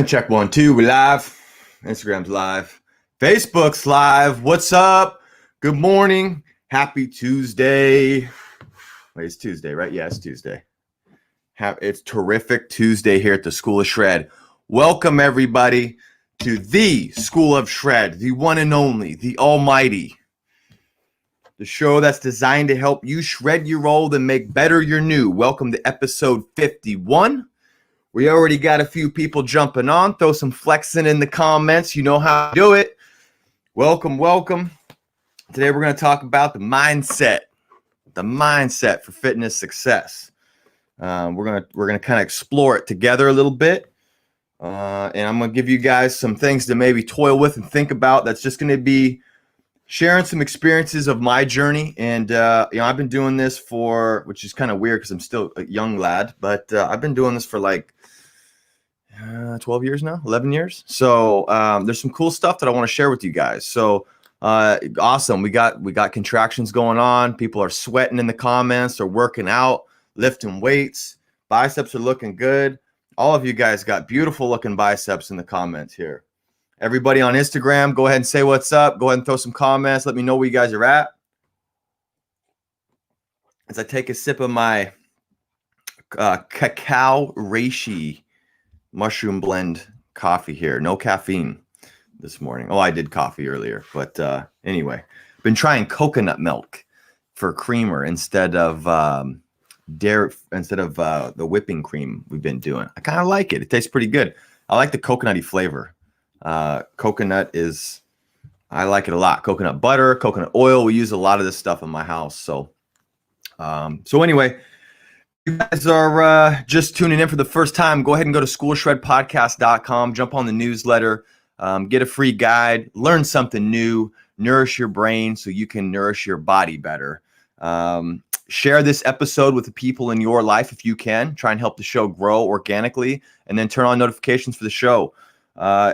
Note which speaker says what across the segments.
Speaker 1: Check 1, 2. We live. Instagram's live. Facebook's live. What's up? Good morning. Happy Tuesday. Wait, it's Tuesday, right? Yeah, it's Tuesday. It's terrific Tuesday here at the School of Shred. Welcome, everybody, to the School of Shred, the one and only, the almighty. The show that's designed to help you shred your old and make better your new. Welcome to episode 51. We already got a few people jumping on. Throw some flexing in the comments. You know how to do it. Welcome, welcome. Today we're going to talk about the mindset for fitness success. We're gonna kind of explore it together a little bit, and I'm going to give you guys some things to maybe toil with and think about. That's just going to be sharing some experiences of my journey. And I've been doing this for, which is kind of weird because I'm still a young lad, but I've been doing this for like 12 years now, 11 years. So there's some cool stuff that I want to share with you guys. So awesome. We got contractions going on. People are sweating in the comments. They're working out, lifting weights. Biceps are looking good. All of you guys got beautiful looking biceps in the comments here. Everybody on Instagram, go ahead and say what's up. Go ahead and throw some comments. Let me know where you guys are at. As I take a sip of my cacao reishi mushroom blend coffee here. No caffeine this morning. Oh, I did coffee earlier, but anyway, been trying coconut milk for creamer instead of dairy, instead of the whipping cream we've been doing. I kind of like it. It tastes pretty good. I like the coconutty flavor. Coconut is, I like it a lot. Coconut butter, coconut oil. We use a lot of this stuff in my house. So anyway, you guys are just tuning in for the first time, go ahead and go to schoolshredpodcast.com, jump on the newsletter, get a free guide, learn something new, nourish your brain so you can nourish your body better. Share this episode with the people in your life if you can. Try and help the show grow organically, and then turn on notifications for the show.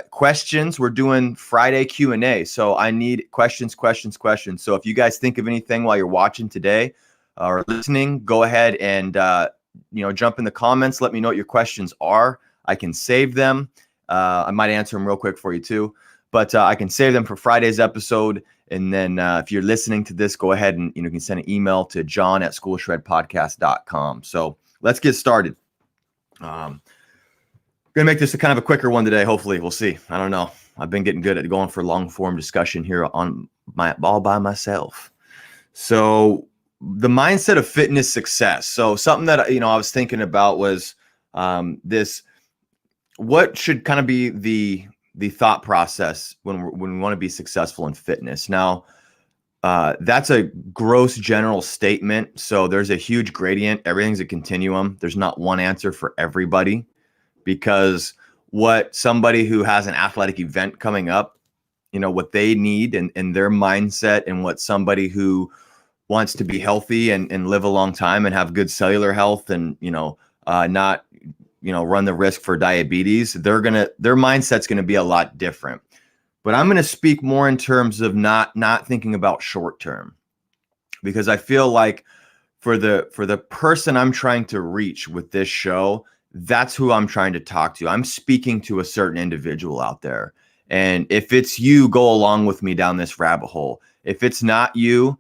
Speaker 1: Questions, we're doing Friday Q&A, so I need questions. So if you guys think of anything while you're watching today, or listening, go ahead and jump in the comments. Let me know what your questions are. I can save them. I might answer them real quick for you too, but I can save them for Friday's episode. And then if you're listening to this, go ahead and you can send an email to john@schoolshredpodcast.com. So let's get started. Gonna make this a kind of a quicker one today. Hopefully, we'll see. I don't know. I've been getting good at going for long form discussion here on all by myself. So the mindset of fitness success. So something that I was thinking about was this. What should kind of be the thought process when we want to be successful in fitness? Now, that's a gross general statement. So there's a huge gradient. Everything's a continuum. There's not one answer for everybody, because what somebody who has an athletic event coming up, what they need and their mindset, and what somebody who wants to be healthy and live a long time and have good cellular health and not run the risk for diabetes, their mindset's going to be a lot different. But I'm going to speak more in terms of not thinking about short term, because I feel like for the person I'm trying to reach with this show, that's who I'm trying to talk to. I'm speaking to a certain individual out there, and if it's you, go along with me down this rabbit hole. If it's not you,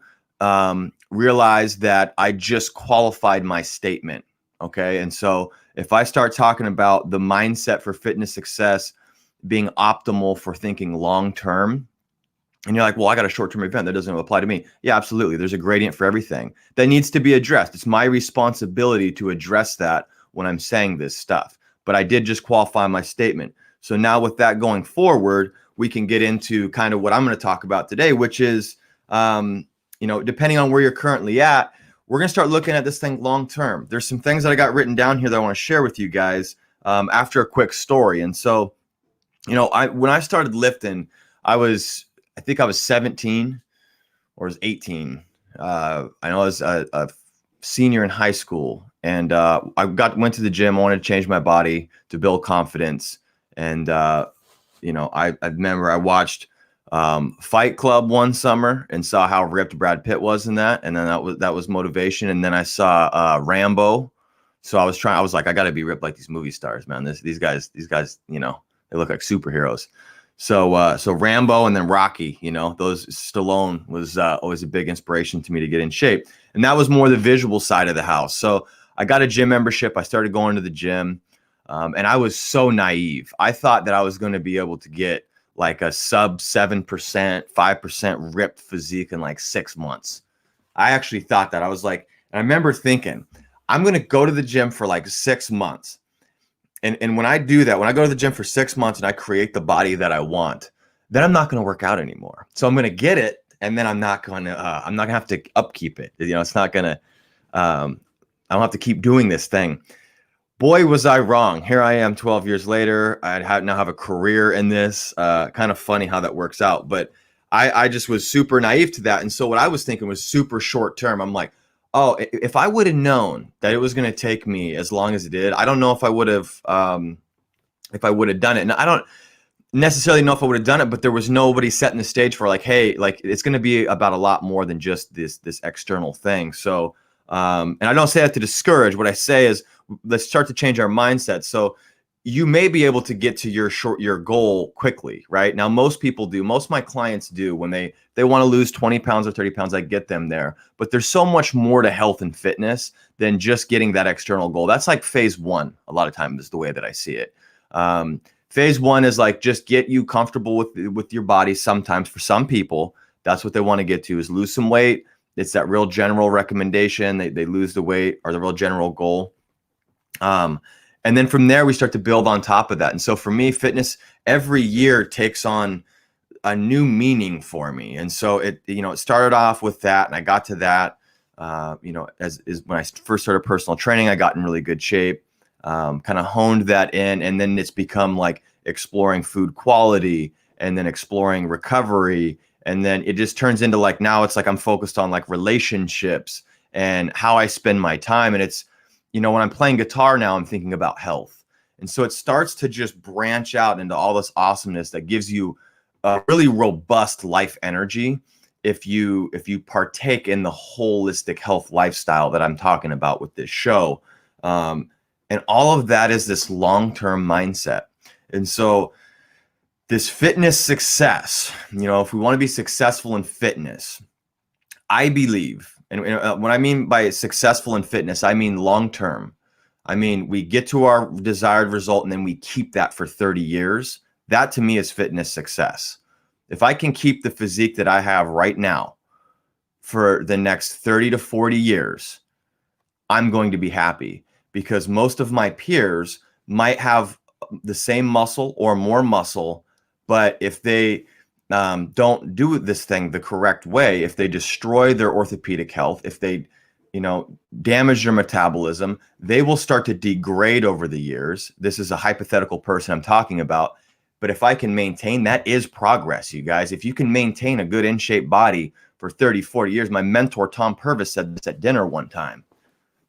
Speaker 1: realize that I just qualified my statement. Okay. And so if I start talking about the mindset for fitness success being optimal for thinking long-term, and you're like, well, I got a short-term event that doesn't apply to me. Yeah, absolutely. There's a gradient for everything that needs to be addressed. It's my responsibility to address that when I'm saying this stuff, but I did just qualify my statement. So now with that going forward, we can get into kind of what I'm going to talk about today, which is, depending on where you're currently at, we're going to start looking at this thing long term. There's some things that I got written down here that I want to share with you guys after a quick story. And so, when I started lifting, I think I was 17 or was 18. I know I was a senior in high school, and I went to the gym. I wanted to change my body to build confidence. And, I remember I watched Fight Club one summer and saw how ripped Brad Pitt was in that. And then that was motivation. And then I saw Rambo So I was like, I got to be ripped like these movie stars, man. These guys, you know, they look like superheroes. So Rambo and then Rocky, you know, those Stallone was always a big inspiration to me to get in shape. And that was more the visual side of the house. So I got a gym membership. I started going to the gym. And I was so naive. I thought that I was going to be able to get like a sub 7%, 5% ripped physique in like 6 months. I actually thought that. I was like, and I remember thinking, I'm going to go to the gym for like 6 months. And when I do that, when I go to the gym for 6 months and I create the body that I want, then I'm not going to work out anymore. So I'm going to get it. And then I'm not going to have to upkeep it. You know, it's not going to, I don't have to keep doing this thing. Boy, was I wrong. Here I am 12 years later. I now have a career in this. Kind of funny how that works out. But I just was super naive to that. And so what I was thinking was super short term. I'm like, oh, if I would have known that it was going to take me as long as it did, I don't know if I would have done it. And I don't necessarily know if I would have done it, but there was nobody setting the stage for like, hey, like it's going to be about a lot more than just this external thing. So, and I don't say that to discourage. What I say is let's start to change our mindset. So you may be able to get to your goal quickly, right? Now, most people do. Most of my clients do when they want to lose 20 pounds or 30 pounds, I get them there. But there's so much more to health and fitness than just getting that external goal. That's like phase one. A lot of times is the way that I see it. Phase one is like just get you comfortable with your body. Sometimes for some people, that's what they want to get to is lose some weight. It's that real general recommendation. They lose the weight or the real general goal. And then from there, we start to build on top of that. And so for me, fitness every year takes on a new meaning for me. And so it started off with that, and I got to that, as when I first started personal training, I got in really good shape, kind of honed that in, and then it's become like exploring food quality and then exploring recovery. And then it just turns into like, now it's like, I'm focused on like relationships and how I spend my time. And it's, when I'm playing guitar now, I'm thinking about health. And so it starts to just branch out into all this awesomeness that gives you a really robust life energy if you partake in the holistic health lifestyle that I'm talking about with this show. And all of that is this long-term mindset. And so this fitness success, if we want to be successful in fitness, I believe, and what I mean by successful in fitness, I mean long-term. I mean, we get to our desired result and then we keep that for 30 years. That to me is fitness success. If I can keep the physique that I have right now for the next 30 to 40 years, I'm going to be happy, because most of my peers might have the same muscle or more muscle, but if they don't do this thing the correct way, if they destroy their orthopedic health, if they, damage their metabolism, they will start to degrade over the years. This is a hypothetical person I'm talking about. But if I can maintain, that is progress, you guys. If you can maintain a good in-shape body for 30, 40 years, my mentor, Tom Purvis, said this at dinner one time.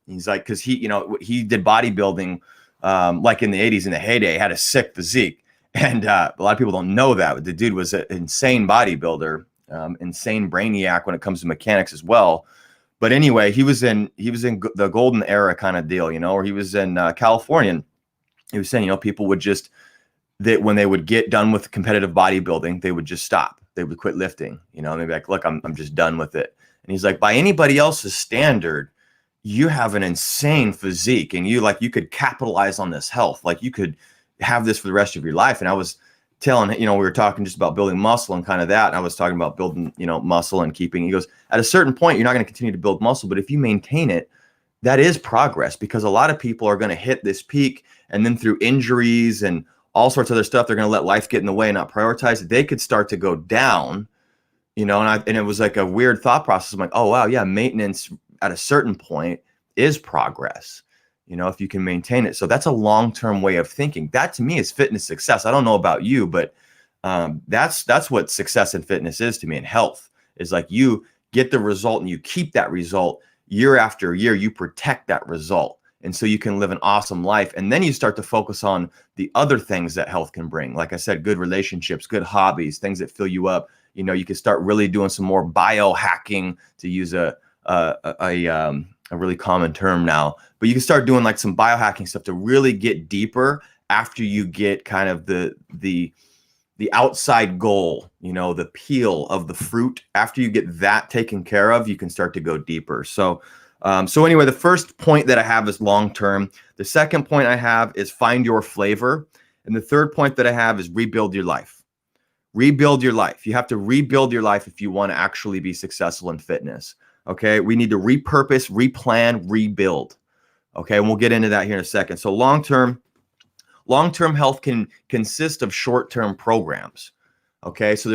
Speaker 1: He's like, because he did bodybuilding like in the 80s, in the heyday, had a sick physique. And a lot of people don't know that. The dude was an insane bodybuilder, insane brainiac when it comes to mechanics as well. But anyway, he was in the golden era kind of deal, or he was in California. And he was saying, people would just, that when they would get done with competitive bodybuilding, they would just stop. They would quit lifting, and they'd be like, look, I'm just done with it. And he's like, by anybody else's standard, you have an insane physique and you could capitalize on this health. Like you could have this for the rest of your life. And I was telling, we were talking just about building muscle and kind of that. And I was talking about building, muscle and keeping, he goes, at a certain point, you're not going to continue to build muscle, but if you maintain it, that is progress, because a lot of people are going to hit this peak and then through injuries and all sorts of other stuff, they're going to let life get in the way and not prioritize it. They could start to go down, and it was like a weird thought process. I'm like, oh, wow. Yeah. Maintenance at a certain point is progress, if you can maintain it. So that's a long-term way of thinking. That to me is fitness success. I don't know about you, but that's what success in fitness is to me. And health is like you get the result and you keep that result year after year. You protect that result. And so you can live an awesome life. And then you start to focus on the other things that health can bring. Like I said, good relationships, good hobbies, things that fill you up. You can start really doing some more biohacking, to use a a really common term now, but you can start doing like some biohacking stuff to really get deeper after you get kind of the outside goal, the peel of the fruit. After you get that taken care of, you can start to go deeper. So anyway, the first point that I have is long-term. The second point I have is find your flavor. And the third point that I have is rebuild your life. Rebuild your life. You have to rebuild your life if you want to actually be successful in fitness. Okay. We need to repurpose, replan, rebuild. Okay. And we'll get into that here in a second. So long-term health can consist of short-term programs. Okay. So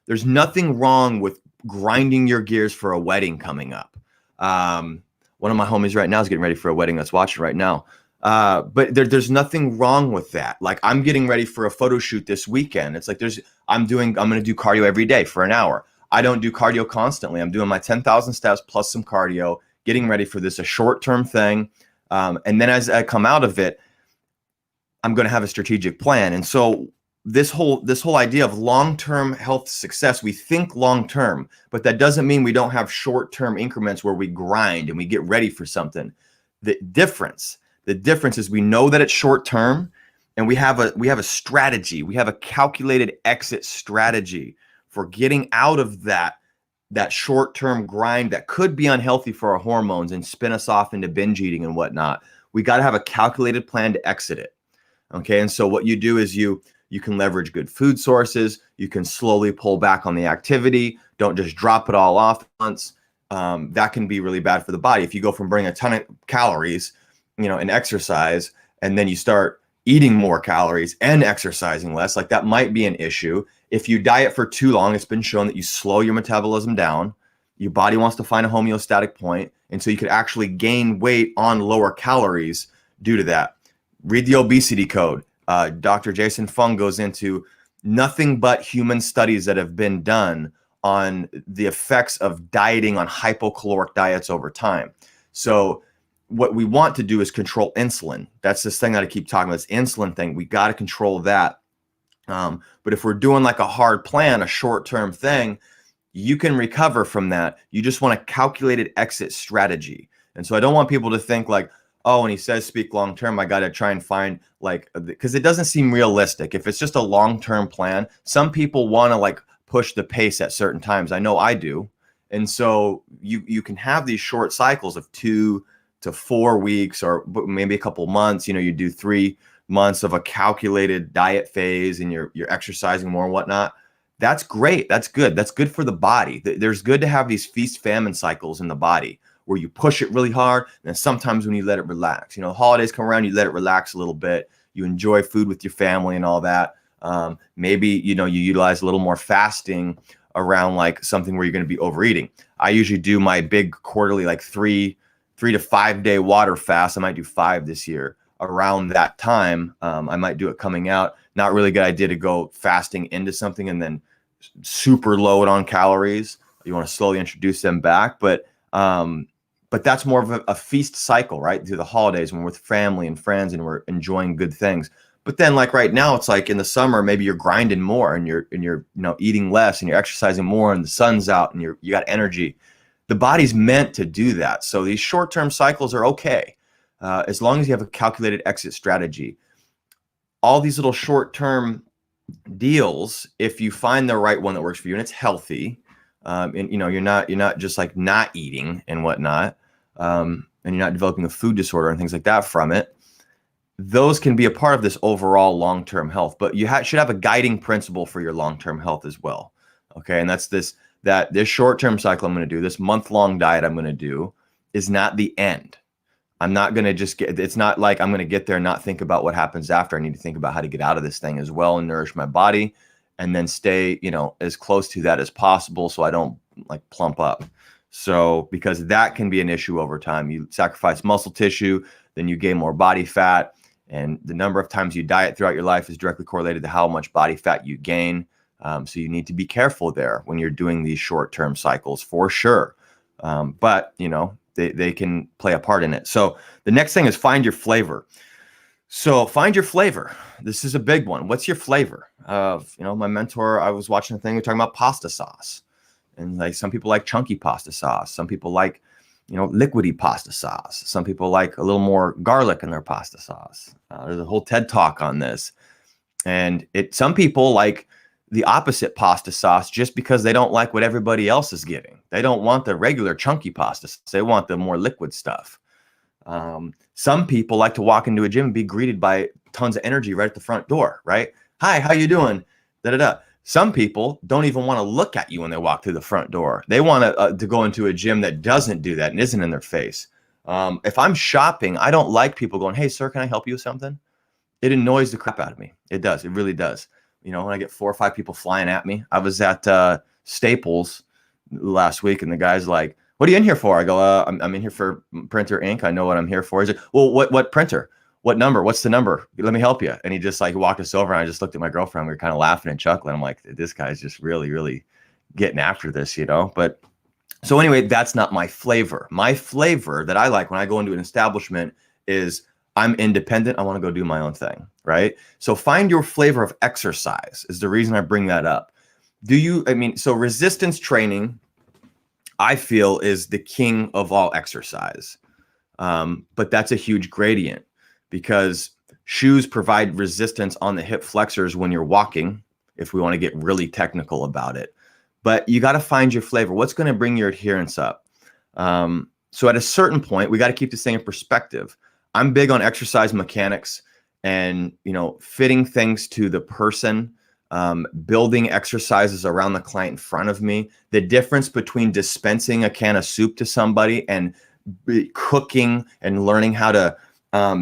Speaker 1: there's nothing wrong with grinding your gears for a wedding coming up. One of my homies right now is getting ready for a wedding that's watching right now. But there's nothing wrong with that. Like, I'm getting ready for a photo shoot this weekend. It's like I'm going to do cardio every day for an hour. I don't do cardio constantly. I'm doing my 10,000 steps plus some cardio, getting ready for this, a short-term thing. And then as I come out of it, I'm going to have a strategic plan. And so this whole idea of long-term health success, we think long-term, but that doesn't mean we don't have short-term increments where we grind and we get ready for something. The difference is we know that it's short-term, and we have a strategy. We have a calculated exit strategy for getting out of that short-term grind that could be unhealthy for our hormones and spin us off into binge eating and whatnot. We got to have a calculated plan to exit it. Okay. And so what you do is you can leverage good food sources. You can slowly pull back on the activity. Don't just drop it all off once. That can be really bad for the body. If you go from burning a ton of calories, in exercise, and then you start eating more calories and exercising less, like that might be an issue. If you diet for too long, it's been shown that you slow your metabolism down. Your body wants to find a homeostatic point. And so you could actually gain weight on lower calories due to that. Read the obesity code. Dr. Jason Fung goes into nothing but human studies that have been done on the effects of dieting on hypocaloric diets over time. So what we want to do is control insulin. That's this thing that I keep talking about, this insulin thing. We got to control that. But if we're doing like a hard plan, a short-term thing, you can recover from that. You just want a calculated exit strategy. And so I don't want people to think like, oh, when he says speak long-term, I got to try and find because it doesn't seem realistic. If it's just a long-term plan, some people want to like push the pace at certain times. I know I do. And so you can have these short cycles of 2 to 4 weeks, or maybe a couple months. You do 3 months of a calculated diet phase and you're exercising more and whatnot. That's great. That's good. That's good for the body. There's good to have these feast famine cycles in the body where you push it really hard. And then sometimes when you let it relax, holidays come around, you let it relax a little bit. You enjoy food with your family and all that. Maybe, you utilize a little more fasting around like something where you're going to be overeating. I usually do my big quarterly, like 3 to 5 day water fast. I might do 5 this year around that time. I might do it coming out. Not really good idea to go fasting into something and then super load on calories. You want to slowly introduce them back, but that's more of a feast cycle, right? Through the holidays when we're with family and friends and we're enjoying good things. But then like right now, it's like in the summer, maybe you're grinding more and you're eating less and you're exercising more and the sun's out and you got energy. The body's meant to do that. So these short-term cycles are okay, as long as you have a calculated exit strategy. All these little short-term deals, if you find the right one that works for you and it's healthy, and you're not just like not eating and whatnot, and you're not developing a food disorder and things like that from it, those can be a part of this overall long-term health. But you should have a guiding principle for your long-term health as well. Okay, and that's this short-term cycle I'm going to do, this month-long diet I'm going to do, is not the end. I'm not going to it's not like I'm going to get there and not think about what happens after. I need to think about how to get out of this thing as well and nourish my body and then stay, as close to that as possible so I don't like plump up. So, because that can be an issue over time. You sacrifice muscle tissue, then you gain more body fat, and the number of times you diet throughout your life is directly correlated to how much body fat you gain. So you need to be careful there when you're doing these short-term cycles for sure. But, they can play a part in it. So the next thing is find your flavor. So find your flavor. This is a big one. What's your flavor? My mentor, I was watching a thing talking about pasta sauce. And like some people like chunky pasta sauce. Some people like, liquidy pasta sauce. Some people like a little more garlic in their pasta sauce. There's a whole TED talk on this. And some people like the opposite pasta sauce just because they don't like what everybody else is getting. They don't want the regular chunky pasta sauce. They want the more liquid stuff. Some people like to walk into a gym and be greeted by tons of energy right at the front door, right? Hi, how you doing? Da-da-da. Some people don't even want to look at you when they walk through the front door. They want to go into a gym that doesn't do that and isn't in their face. If I'm shopping, I don't like people going, hey, sir, can I help you with something? It annoys the crap out of me. It does. It really does. When I get 4 or 5 people flying at me. I was at Staples last week, and the guy's like, what are you in here for? I go, I'm in here for printer ink. I know what I'm here for. He's like, well, what printer? What number? What's the number? Let me help you. And he just walked us over, and I just looked at my girlfriend. We were kind of laughing and chuckling. I'm like, this guy's just really, really getting after this, But so anyway, that's not my flavor. My flavor that I like when I go into an establishment is I'm independent. I want to go do my own thing, right? So find your flavor of exercise is the reason I bring that up. So resistance training, I feel, is the king of all exercise. But that's a huge gradient because shoes provide resistance on the hip flexors when you're walking, if we want to get really technical about it. But you got to find your flavor. What's going to bring your adherence up? So at a certain point, we got to keep this thing in perspective. I'm big on exercise mechanics and, fitting things to the person, building exercises around the client in front of me. The difference between dispensing a can of soup to somebody and cooking and learning how to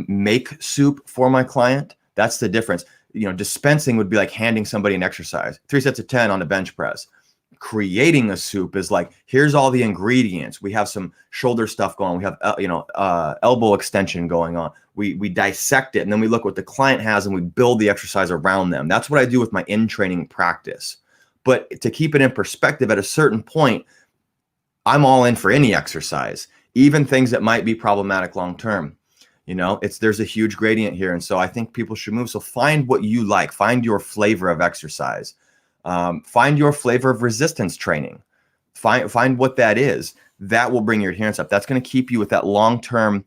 Speaker 1: make soup for my client, that's the difference. Dispensing would be like handing somebody an exercise, 3 sets of 10 on a bench press. Creating a soup is like, here's all the ingredients. We have some shoulder stuff going on. We have, elbow extension going on. We dissect it, and then we look what the client has, and we build the exercise around them. That's what I do with my in-training practice. But to keep it in perspective, at a certain point, I'm all in for any exercise, even things that might be problematic long-term. There's a huge gradient here. And so I think people should move. So find what you like, find your flavor of exercise. Find your flavor of resistance training. Find what that is. That will bring your adherence up. That's going to keep you with that long-term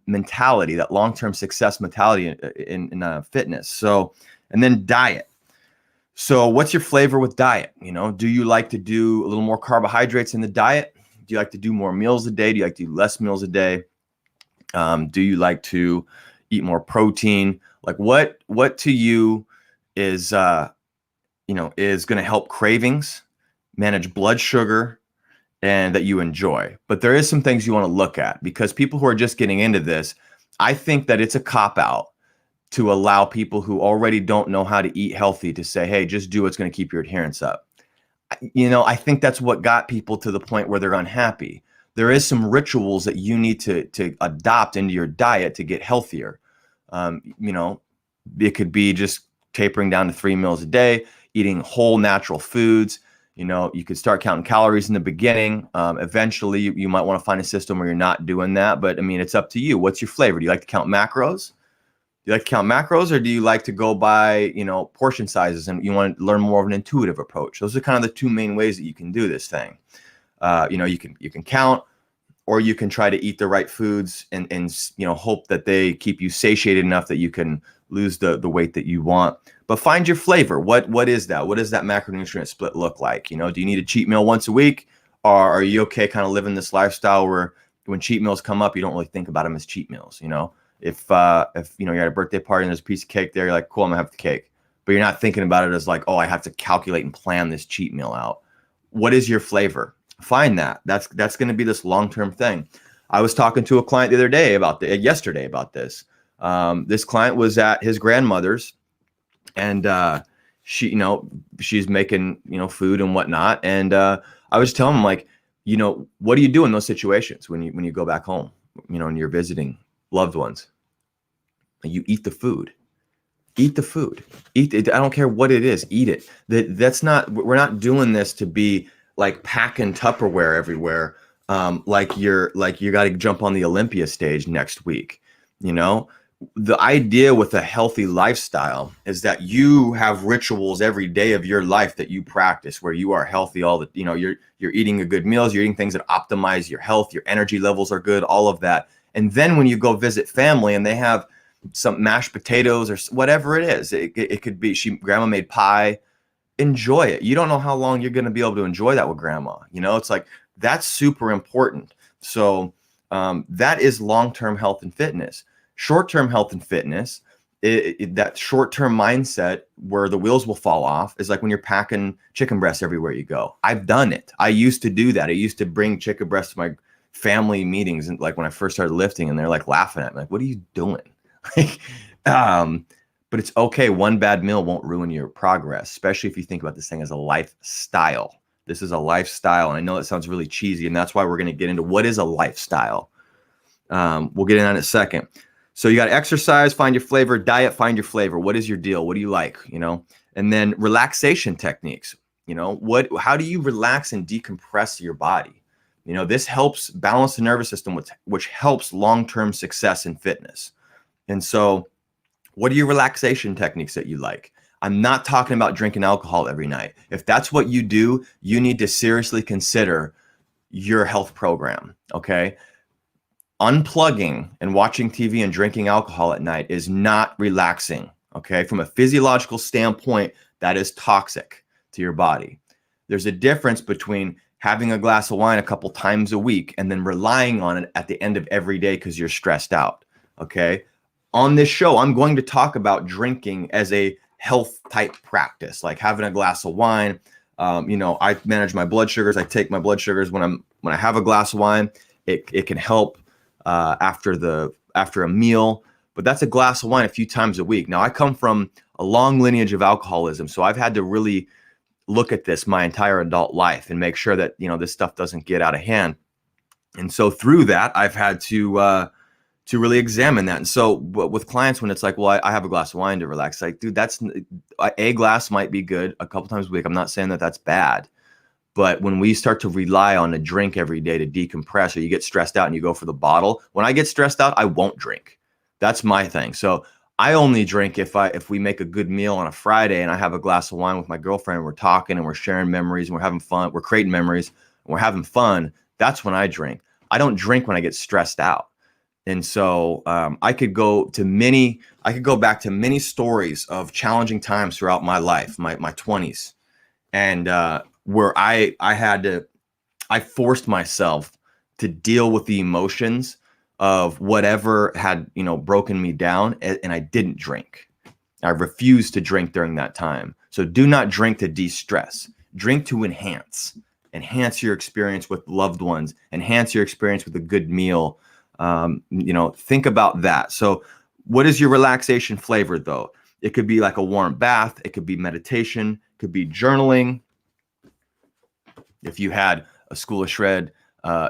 Speaker 1: mentality, that long-term success mentality in fitness. So, and then diet. So what's your flavor with diet? Do you like to do a little more carbohydrates in the diet? Do you like to do more meals a day? Do you like to do less meals a day? Do you like to eat more protein? Like what to you is going to help cravings, manage blood sugar, and that you enjoy. But there is some things you want to look at, because people who are just getting into this, I think that it's a cop-out to allow people who already don't know how to eat healthy to say, hey, just do what's going to keep your adherence up. I think that's what got people to the point where they're unhappy. There is some rituals that you need to adopt into your diet to get healthier. It could be just tapering down to 3 meals a day, eating whole natural foods. You could start counting calories in the beginning. Eventually, you might want to find a system where you're not doing that. But it's up to you. What's your flavor? Do you like to count macros? Or do you like to go by, portion sizes, and you want to learn more of an intuitive approach? Those are kind of the 2 main ways that you can do this thing. You can count, or you can try to eat the right foods and hope that they keep you satiated enough that you can lose the weight that you want. But find your flavor. What is that? What does that macronutrient split look like? Do you need a cheat meal once a week, or are you okay kind of living this lifestyle where when cheat meals come up, you don't really think about them as cheat meals? If you're at a birthday party and there's a piece of cake there, you're like, cool, I'm gonna have the cake. But you're not thinking about it as like, oh, I have to calculate and plan this cheat meal out. What is your flavor? Find that. That's going to be this long-term thing. I was talking to a client the other day yesterday about this. This client was at his grandmother's, and she's making food and whatnot. And I was telling him, like, what do you do in those situations when you go back home, and you're visiting loved ones? You eat the food. Eat the food. Eat it. I don't care what it is. Eat it. We're not doing this to be like packing Tupperware everywhere. Like you got to jump on the Olympia stage next week. the idea with a healthy lifestyle is that you have rituals every day of your life that you practice where you are healthy all the, you're eating a good meals, you're eating things that optimize your health, your energy levels are good, all of that. And then when you go visit family and they have some mashed potatoes or whatever it is, it could be grandma made pie, enjoy it. You don't know how long you're going to be able to enjoy that with grandma. It's like, that's super important. So that is long-term health and fitness. Short-term health and fitness, that short-term mindset where the wheels will fall off is like when you're packing chicken breasts everywhere you go. I've done it. I used to do that. I used to bring chicken breasts to my family meetings, and like when I first started lifting, and they're like laughing at me, like, what are you doing? But it's okay. One bad meal won't ruin your progress, especially if you think about this thing as a lifestyle. This is a lifestyle. And I know it sounds really cheesy, and that's why we're going to get into what is a lifestyle. We'll get in on it in a second. So you got exercise, find your flavor, diet, find your flavor. What is your deal? What do you like? And then relaxation techniques. How do you relax and decompress your body? This helps balance the nervous system, which helps long-term success in fitness. And so what are your relaxation techniques that you like? I'm not talking about drinking alcohol every night. If that's what you do, you need to seriously consider your health program, okay? Unplugging and watching TV and drinking alcohol at night is not relaxing, okay? From a physiological standpoint, that is toxic to your body. There's a difference between having a glass of wine a couple times a week and then relying on it at the end of every day because you're stressed out, okay? On this show, I'm going to talk about drinking as a health type practice, like having a glass of wine. I manage my blood sugars. I take my blood sugars when I have a glass of wine. It can help after a meal, but that's a glass of wine a few times a week. Now, I come from a long lineage of alcoholism, so I've had to really look at this my entire adult life and make sure that this stuff doesn't get out of hand. And so through that, I've had to really examine that. And so with clients, when it's like, well, I have a glass of wine to relax, like, dude, that's a glass might be good a couple times a week. I'm not saying that that's bad, but when we start to rely on a drink every day to decompress, or you get stressed out and you go for the bottle, when I get stressed out, I won't drink. That's my thing. So I only drink if we make a good meal on a Friday and I have a glass of wine with my girlfriend and we're talking and we're sharing memories and we're having fun, we're creating memories and we're having fun. That's when I drink. I don't drink when I get stressed out. And so I could go back to many stories of challenging times throughout my life, my 20s, and where I forced myself to deal with the emotions of whatever had, broken me down, and I didn't drink. I refused to drink during that time. So do not drink to de-stress. Drink to enhance your experience with loved ones, enhance your experience with a good meal. Think about that. So what is your relaxation flavor though? It could be like a warm bath. It could be meditation, could be journaling. If you had a School of Shred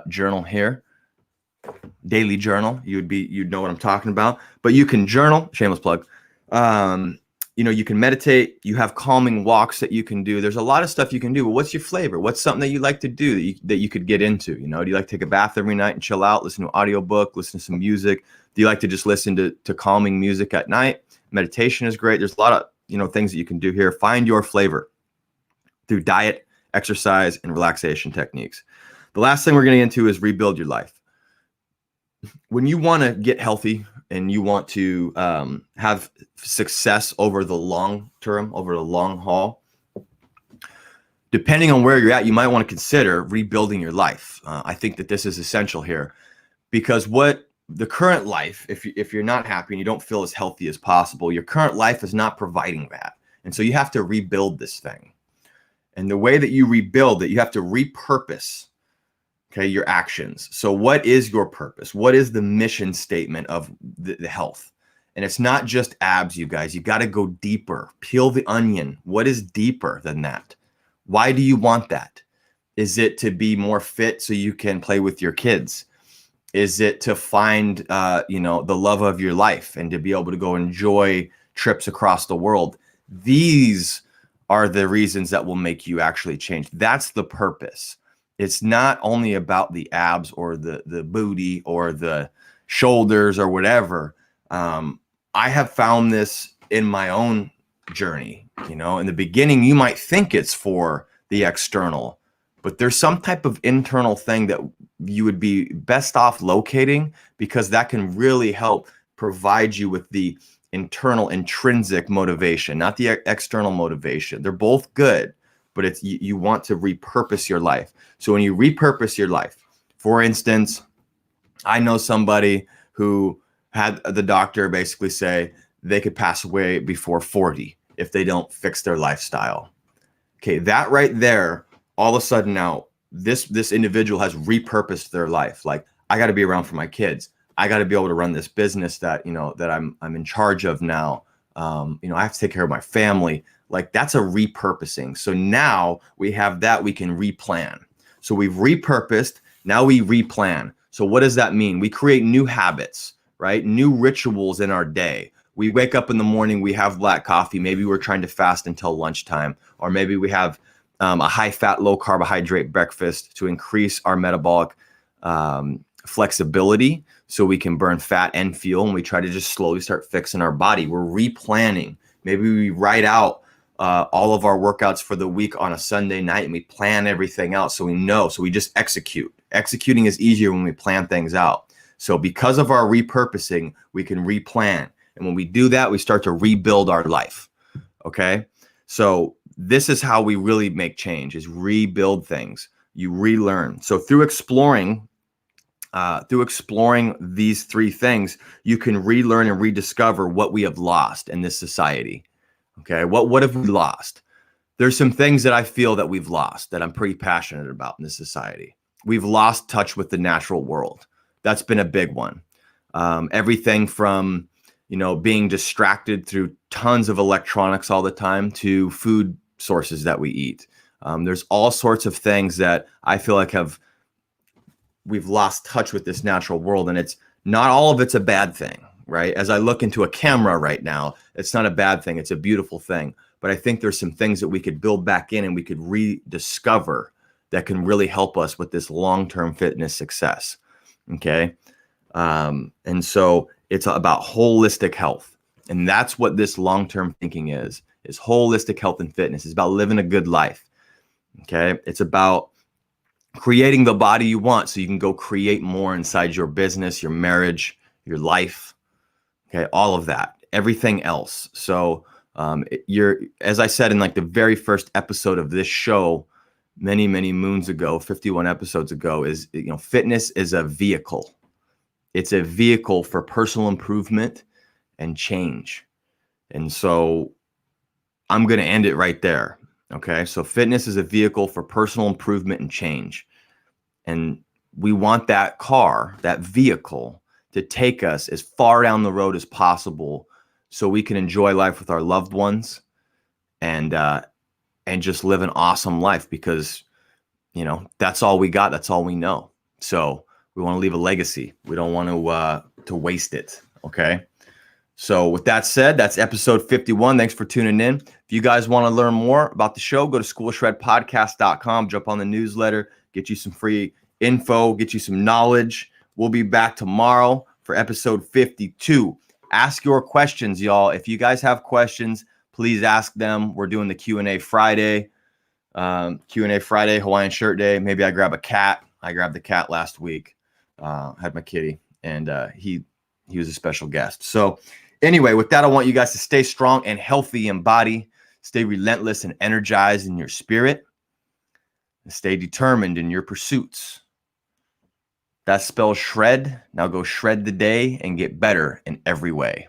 Speaker 1: journal here, daily journal, you'd know what I'm talking about. But you can journal, shameless plug. You can meditate, you have calming walks that you can do. There's a lot of stuff you can do, but what's your flavor? What's something that you like to do that you could get into? Do you like to take a bath every night and chill out, listen to an audiobook, listen to some music? Do you like to just listen to calming music at night? Meditation is great. There's a lot of, things that you can do here. Find your flavor through diet, exercise, and relaxation techniques. The last thing we're going to get into is rebuild your life. When you want to get healthy and you want to have success over the long term, over the long haul, depending on where you're at, you might want to consider rebuilding your life. I think that this is essential here, because what the current life, if you're not happy and you don't feel as healthy as possible, your current life is not providing that. And so you have to rebuild this thing. And the way that you rebuild it, you have to repurpose your actions. So what is your purpose? What is the mission statement of the health? And it's not just abs, you guys. You got to go deeper. Peel the onion. What is deeper than that? Why do you want that? Is it to be more fit so you can play with your kids? Is it to find, the love of your life and to be able to go enjoy trips across the world? These are the reasons that will make you actually change. That's the purpose. It's not only about the abs or the booty or the shoulders or whatever. I have found this in my own journey. In the beginning, you might think it's for the external, but there's some type of internal thing that you would be best off locating, because that can really help provide you with the internal intrinsic motivation, not the external motivation. They're both good, but it's you want to repurpose your life. So when you repurpose your life, for instance, I know somebody who had the doctor basically say they could pass away before 40 if they don't fix their lifestyle. Okay, that right there, all of a sudden now, this individual has repurposed their life. Like, I got to be around for my kids. I got to be able to run this business that that I'm in charge of now. I have to take care of my family. Like, that's a repurposing. So now we have that, we can replan. So we've repurposed. Now we replan. So what does that mean? We create new habits, right? New rituals in our day. We wake up in the morning, we have black coffee. Maybe we're trying to fast until lunchtime, or maybe we have a high fat, low carbohydrate breakfast to increase our metabolic flexibility so we can burn fat and fuel. And we try to just slowly start fixing our body. We're replanning. Maybe we write out all of our workouts for the week on a Sunday night, and we plan everything out so we know. So we just execute. Executing is easier when we plan things out. So because of our repurposing, we can replan. And when we do that, we start to rebuild our life. Okay. So this is how we really make change, is rebuild things. You relearn. So through exploring these three things, you can relearn and rediscover what we have lost in this society. Okay. What have we lost? There's some things that I feel that we've lost that I'm pretty passionate about in this society. We've lost touch with the natural world. That's been a big one. Everything from, being distracted through tons of electronics all the time to food sources that we eat. There's all sorts of things that I feel like we've lost touch with this natural world, and it's not all of it's a bad thing, right? As I look into a camera right now, it's not a bad thing. It's a beautiful thing. But I think there's some things that we could build back in and we could rediscover that can really help us with this long-term fitness success. Okay. And so it's about holistic health. And that's what this long-term thinking is holistic health and fitness. It's about living a good life. Okay. It's about creating the body you want so you can go create more inside your business, your marriage, your life. Okay. All of that, everything else. So as I said in like the very first episode of this show, many moons ago, 51 episodes ago, is fitness is a vehicle. It's a vehicle for personal improvement and change. And so I'm going to end it right there. Okay. So fitness is a vehicle for personal improvement and change. And we want that car, that vehicle, to take us as far down the road as possible so we can enjoy life with our loved ones and just live an awesome life, because, that's all we got. That's all we know. So we want to leave a legacy. We don't want to waste it. Okay. So with that said, that's episode 51. Thanks for tuning in. If you guys want to learn more about the show, go to schoolshredpodcast.com, jump on the newsletter, get you some free info, get you some knowledge. We'll be back tomorrow for episode 52. Ask your questions, y'all. If you guys have questions, please ask them. We're doing the Q&A Friday, Hawaiian Shirt Day. Maybe I grab a cat. I grabbed the cat last week. Had my kitty, and he was a special guest. So anyway, with that, I want you guys to stay strong and healthy in body, stay relentless and energized in your spirit, and stay determined in your pursuits. That spells shred. Now go shred the day and get better in every way.